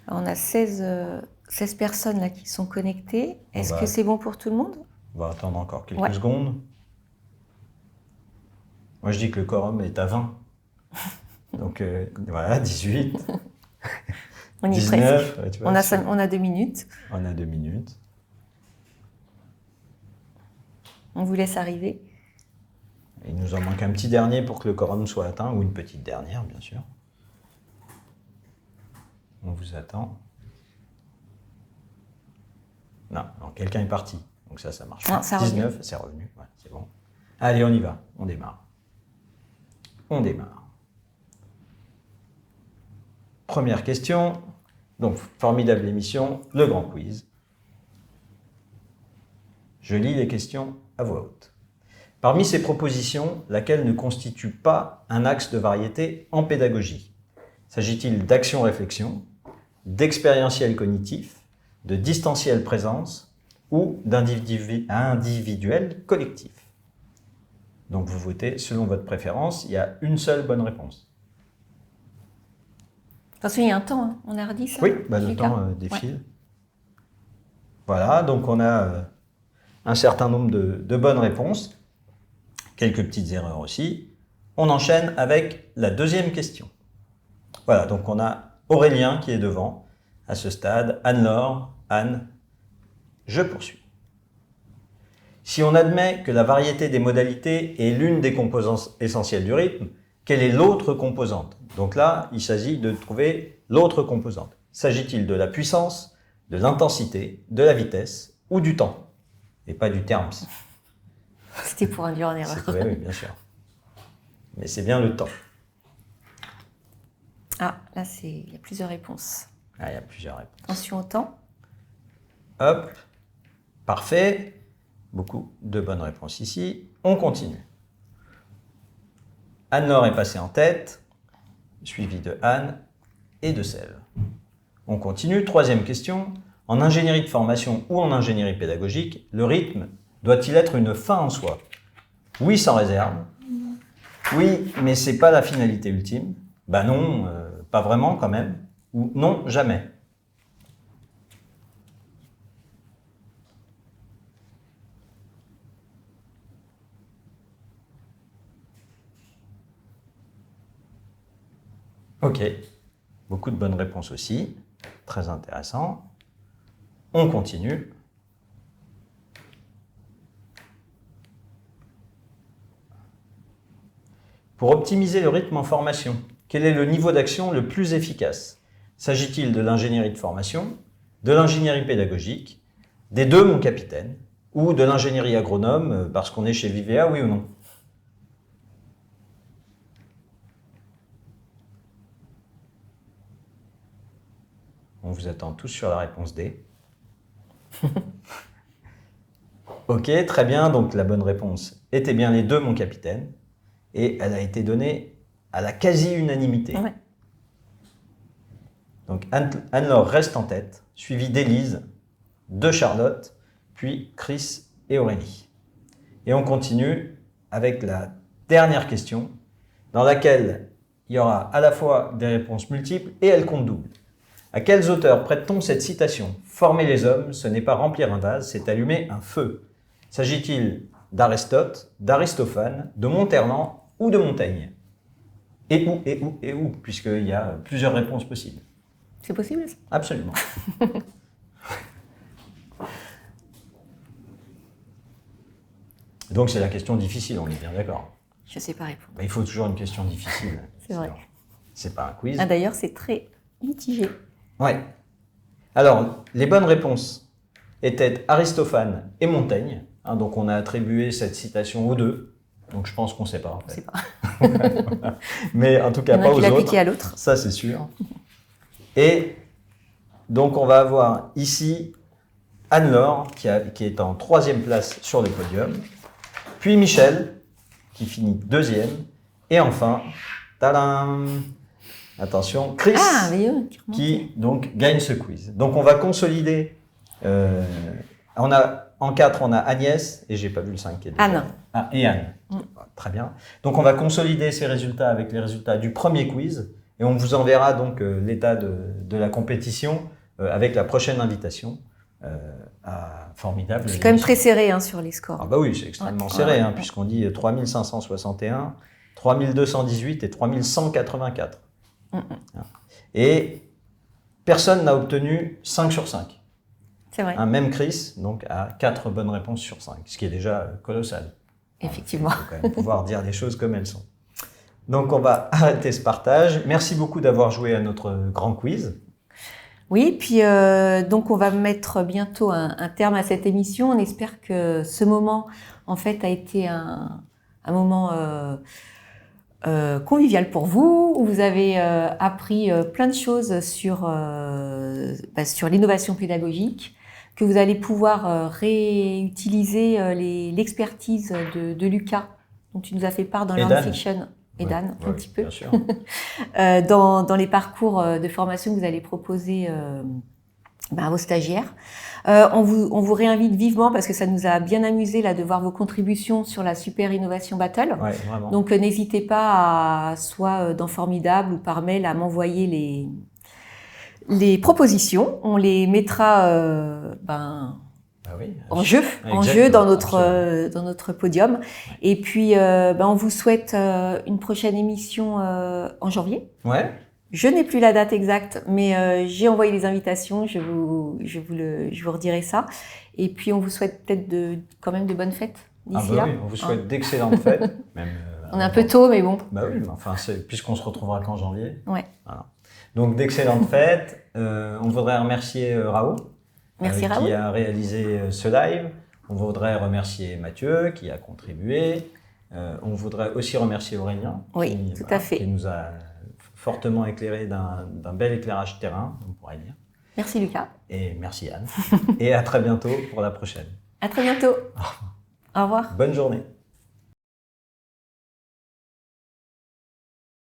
Alors, on a 16 personnes là qui sont connectées. Est-ce que c'est bon pour tout le monde? On va attendre encore quelques secondes. Moi, je dis que le quorum est à 20. Donc, voilà, 18. On y est 19. presque. Tu vois, on a 2 minutes. On a 2 minutes. On vous laisse arriver. Il nous en manque un petit dernier pour que le quorum soit atteint, ou une petite dernière, bien sûr. On vous attend. Non, quelqu'un est parti. Donc ça marche pas. 19, c'est revenu. Ouais, c'est bon. Allez, on y va. On démarre. On démarre. Première question. Donc, formidable émission, le grand quiz. Je lis les questions à voix haute. Parmi ces propositions, laquelle ne constitue pas un axe de variété en pédagogie? S'agit-il d'action-réflexion, d'expérientiel cognitif, de distanciel présence ou d'individuel collectif? Donc vous votez selon votre préférence, il y a une seule bonne réponse. Attention, il y a un temps, hein. On a redit ça? Oui, le temps défile. Ouais. Voilà, donc on a un certain nombre de bonnes réponses. Quelques petites erreurs aussi. On enchaîne avec la deuxième question. Voilà, donc on a Aurélien qui est devant à ce stade. Anne-Laure, Anne, je poursuis. Si on admet que la variété des modalités est l'une des composantes essentielles du rythme, quelle est l'autre composante? Donc là, il s'agit de trouver l'autre composante. S'agit-il de la puissance, de l'intensité, de la vitesse ou du temps? Et pas du terme. C'était pour induire en erreur. Oui, bien sûr. Mais c'est bien le temps. Ah, là, il y a plusieurs réponses. Ah, il y a plusieurs réponses. Attention au temps. Hop, parfait. Beaucoup de bonnes réponses ici. On continue. Anne-Laure est passée en tête, suivie de Anne et de Sève. On continue. Troisième question. En ingénierie de formation ou en ingénierie pédagogique, le rythme doit-il être une fin en soi? Oui, sans réserve. Oui, mais c'est pas la finalité ultime. Ben non, pas vraiment quand même. Ou non, jamais. Ok, beaucoup de bonnes réponses aussi. Très intéressant. On continue. Pour optimiser le rythme en formation, quel est le niveau d'action le plus efficace? S'agit-il de l'ingénierie de formation, de l'ingénierie pédagogique, des deux, mon capitaine, ou de l'ingénierie agronome, parce qu'on est chez Vivea, oui ou non? On vous attend tous sur la réponse D. Ok, très bien, donc la bonne réponse était bien les deux, mon capitaine. Et elle a été donnée à la quasi-unanimité. Ouais. Donc Anne-Laure reste en tête, suivie d'Élise, de Charlotte, puis Chris et Aurélie. Et on continue avec la dernière question, dans laquelle il y aura à la fois des réponses multiples et elles comptent double. À quels auteurs prête-t-on cette citation? Former les hommes, ce n'est pas remplir un vase, c'est allumer un feu. S'agit-il d'Aristote, d'Aristophane, de Monterland ou de Montaigne? Et où, puisqu'il y a plusieurs réponses possibles. C'est possible ça? Absolument. Donc c'est la question difficile, on est bien d'accord. Je ne sais pas répondre. Il faut toujours une question difficile. C'est vrai. C'est pas un quiz. Ah, d'ailleurs, c'est très mitigé. Ouais. Alors, les bonnes réponses étaient Aristophane et Montaigne. Hein, donc on a attribué cette citation aux deux. Donc je pense qu'on ne sait pas. En fait. On ne sait pas. Mais en tout cas, pas aux autres. Appliqué à l'autre. Ça, c'est sûr. Et donc on va avoir ici Anne-Laure qui est en 3e place sur le podium. Puis Michel qui finit 2e. Et enfin, tadam, attention, Chris qui donc gagne ce quiz. Donc on va consolider En 4, on a Agnès, et j'ai pas vu le 5 qui est déjà. Anne. Ah, et Anne. Très bien. Donc, on va consolider ces résultats avec les résultats du premier quiz, et on vous enverra donc l'état de la compétition avec la prochaine invitation. Formidable. C'est quand même très serré hein, sur les scores. Ah bah oui, c'est extrêmement serré, puisqu'on dit 3561, 3218 et 3184. Et personne n'a obtenu 5 sur 5. C'est vrai. Même Chris, donc, a 4 bonnes réponses sur 5, ce qui est déjà colossal. Effectivement. Il faut quand même pouvoir dire les choses comme elles sont. Donc, on va arrêter ce partage. Merci beaucoup d'avoir joué à notre grand quiz. Oui, puis donc on va mettre bientôt un terme à cette émission. On espère que ce moment, en fait, a été un moment convivial pour vous, où vous avez appris plein de choses sur l'innovation pédagogique, que vous allez pouvoir réutiliser l'expertise de Lucas, dont tu nous as fait part dans Learn Fiction. Et Dan, un petit peu, bien sûr. dans les parcours de formation que vous allez proposer à vos stagiaires. On vous réinvite vivement parce que ça nous a bien amusé là, de voir vos contributions sur la Super Innovation Battle. Ouais, vraiment. Donc n'hésitez pas, soit dans Formidable ou par mail, à m'envoyer les propositions. On les mettra en jeu dans notre podium. Et puis, on vous souhaite une prochaine émission en janvier. Ouais. Je n'ai plus la date exacte, mais j'ai envoyé les invitations. Je vous redirai ça. Et puis, on vous souhaite peut-être quand même de bonnes fêtes d'ici là. Oui, on vous souhaite d'excellentes fêtes. Même, on est un peu tôt, mais bon. Bah oui, mais enfin, puisqu'on se retrouvera qu'en janvier. Ouais. Voilà. Donc, d'excellentes fêtes. On voudrait remercier Raoult. Merci Raoult. Qui a réalisé ce live. On voudrait remercier Mathieu qui a contribué. On voudrait aussi remercier Aurélien qui nous a fortement éclairé d'un bel éclairage terrain, on pourrait dire. Merci Lucas. Et merci Anne. Et à très bientôt pour la prochaine. À très bientôt. Au revoir. Bonne journée.